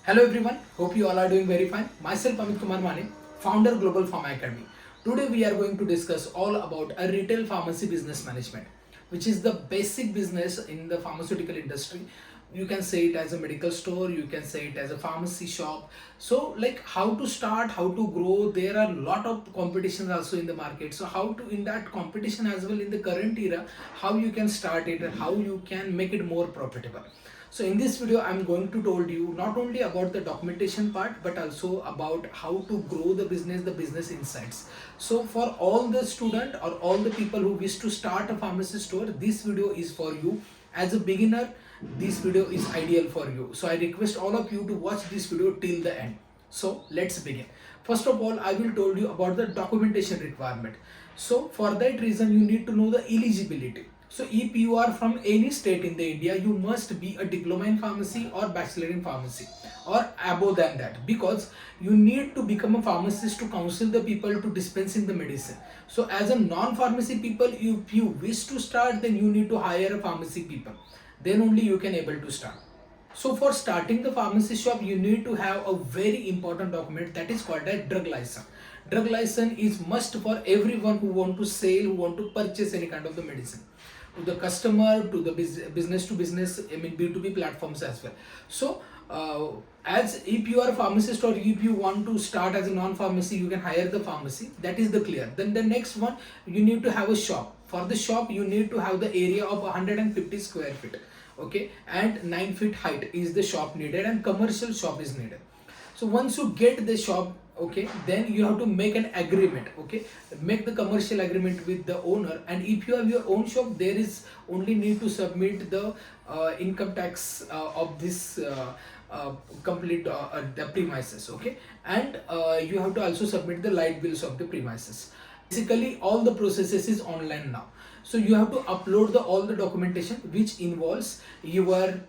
Hello everyone, hope you all are doing very fine. Myself Amit Kumar Mane, founder Global Pharma Academy. Today we are going to discuss all about a retail pharmacy business management, which is the basic business in the pharmaceutical industry. You can say it as a medical store, you can say it as a pharmacy shop. So like how to start, how to grow, there are a lot of competitions also in the market. So how to in that competition as well in the current era, how you can start it and how you can make it more profitable. So in this video, I'm going to told you not only about the documentation part, but also about how to grow the business insights. So for all the student or all the people who wish to start a pharmacy store, this video is for you. As a beginner, this video is ideal for you. So I request all of you to watch this video till the end. So let's begin. First of all, I will told you about the documentation requirement. So for that reason, you need to know the eligibility. So if you are from any state in the India, you must be a diploma in pharmacy or bachelor in pharmacy or above than that, because you need to become a pharmacist to counsel the people to dispensing the medicine. So as a non-pharmacy people, if you wish to start, then you need to hire a pharmacy people. Then only you can able to start. So for starting the pharmacy shop, you need to have a very important document that is called a drug license. Drug license is must for everyone who want to sell, who want to purchase any kind of the medicine to the customer, to the business to business, I mean B2B platforms as well. So as if you are a pharmacist or if you want to start as a non-pharmacy, you can hire the pharmacy. That is the clear. Then the next one, you need to have a shop. For the shop, you need to have the area of 150 square feet. Okay, and 9 feet height is the shop needed, and commercial shop is needed. So once you get the shop, okay, then you have to make an agreement. Okay, make the commercial agreement with the owner, and if you have your own shop, there is only need to submit the income tax of this complete the premises. Okay, and you have to also submit the light bills of the premises. Basically all the processes is online now. So you have to upload all the documentation which involves your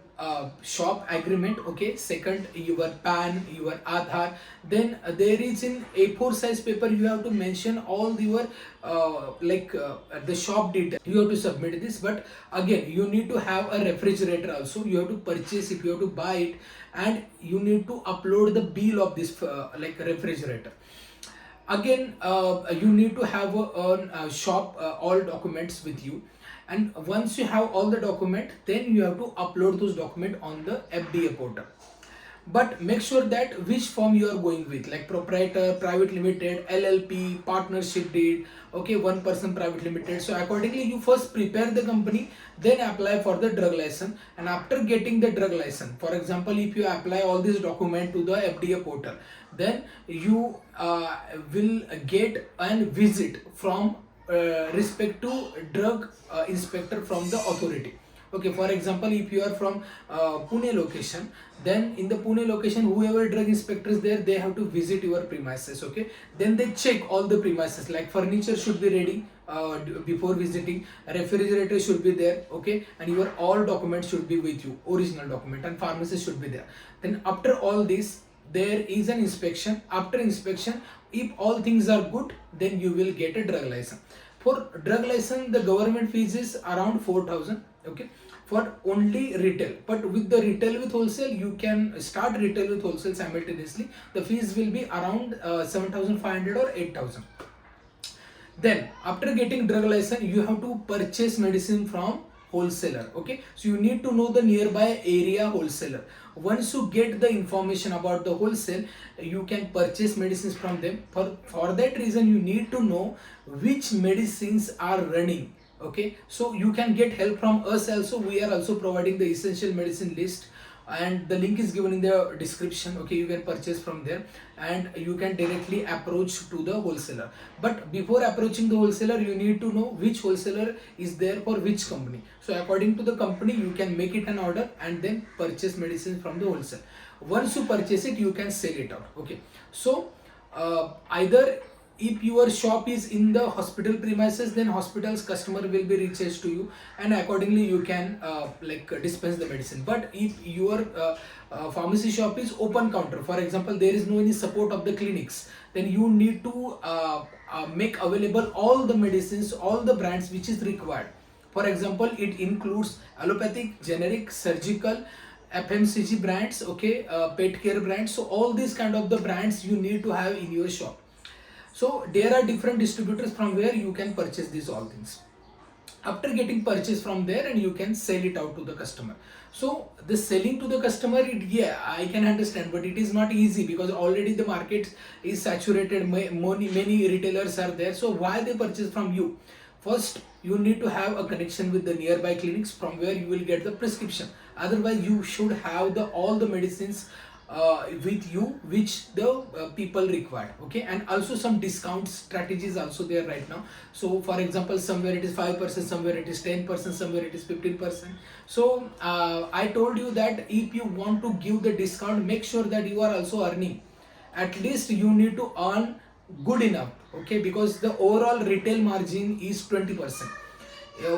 shop agreement. Okay, second your pan, your Aadhaar. Then there is in A4 size paper, you have to mention all your the shop detail. You have to submit this, but again you need to have a refrigerator also. You have to purchase it, you have to buy it, and you need to upload the bill of this refrigerator. Again you need to have a shop all documents with you, and once you have all the document, then you have to upload those document on the FDA portal. But make sure that which firm you are going with, like proprietor, private limited, LLP, partnership deed, okay, one person private limited. So accordingly you first prepare the company, then apply for the drug license. And after getting the drug license, for example, if you apply all these document to the FDA portal, then you will get and visit from respect to drug inspector from the authority. Okay, for example, if you are from Pune location, then in the Pune location, whoever drug inspector is there, they have to visit your premises. Okay, then they check all the premises, like furniture should be ready before visiting, refrigerator should be there. Okay, and your all documents should be with you, original document, and pharmacy should be there. Then after all this, there is an inspection. After inspection, if all things are good, then you will get a drug license. For drug license, the government fees is around 4,000. Okay, for only retail, but with the retail with wholesale, you can start retail with wholesale simultaneously. The fees will be around 7,500 or 8,000. Then after getting drug license, you have to purchase medicine from wholesaler. Okay, so you need to know the nearby area wholesaler. Once you get the information about the wholesale, you can purchase medicines from them. For that reason, you need to know which medicines are running. Okay, so you can get help from us also. We are also providing the essential medicine list, and the link is given in the description. Okay, you can purchase from there, and you can directly approach to the wholesaler. But before approaching the wholesaler, you need to know which wholesaler is there for which company. So according to the company, you can make it an order and then purchase medicine from the wholesale. Once you purchase it, you can sell it out. Okay, so either if your shop is in the hospital premises, then hospital's customer will be reached to you, and accordingly you can dispense the medicine. But if your pharmacy shop is open counter, for example, there is no any support of the clinics, then you need to make available all the medicines, all the brands which is required. For example, it includes allopathic, generic, surgical, FMCG brands, okay, pet care brands. So all these kind of the brands you need to have in your shop. So there are different distributors from where you can purchase these all things. After getting purchase from there, and you can sell it out to the customer. So the selling to the customer, yeah, I can understand, but it is not easy because already the market is saturated. Many retailers are there. So why they purchase from you? First, you need to have a connection with the nearby clinics from where you will get the prescription. Otherwise, you should have the all the medicines with you which the people require. Okay, and also some discount strategies also there right now. So for example, somewhere it is 5%, somewhere it is 10%, somewhere it is 15%. So I told you that if you want to give the discount, make sure that you are also earning. At least you need to earn good enough, okay, because the overall retail margin is 20%.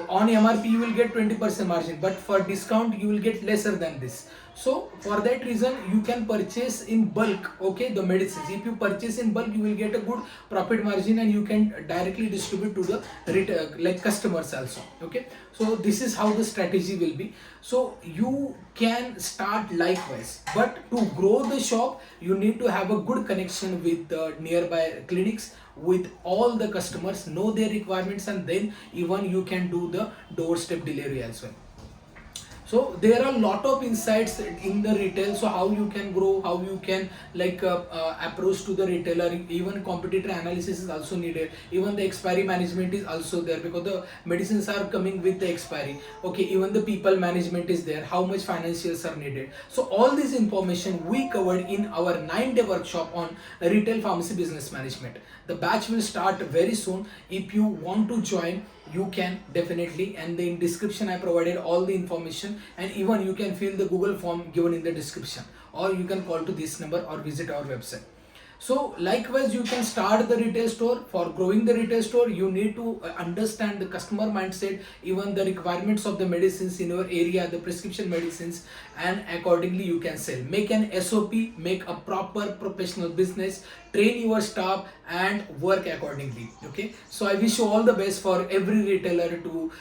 On MRP you will get 20% margin, but for discount you will get lesser than this. So for that reason you can purchase in bulk, okay, the medicines. If you purchase in bulk, you will get a good profit margin, and you can directly distribute to the retail like customers also. Okay, so this is how the strategy will be. So you can start likewise, but to grow the shop you need to have a good connection with the nearby clinics, with all the customers, know their requirements, and then even you can do the doorstep delivery as well. So there are a lot of insights in the retail. So how you can grow, how you can approach to the retailer. Even competitor analysis is also needed. Even the expiry management is also there, because the medicines are coming with the expiry. Okay, even the people management is there, how much financials are needed. So all this information we covered in our 9-day workshop on retail pharmacy business management. The batch will start very soon. If you want to join, you can definitely, and in description I provided all the information, and even you can fill the Google form given in the description, or you can call to this number or visit our website. So likewise you can start the retail store. For growing the retail store, you need to understand the customer mindset, even the requirements of the medicines in your area, the prescription medicines, and accordingly you can sell. Make an SOP, make a proper professional business, train your staff, and work accordingly. Okay, so I wish you all the best for every retailer to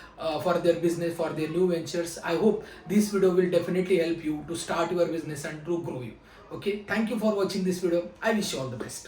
for their business, for their new ventures. I hope this video will definitely help you to start your business and to grow you. Okay, thank you for watching this video. I wish you all the best.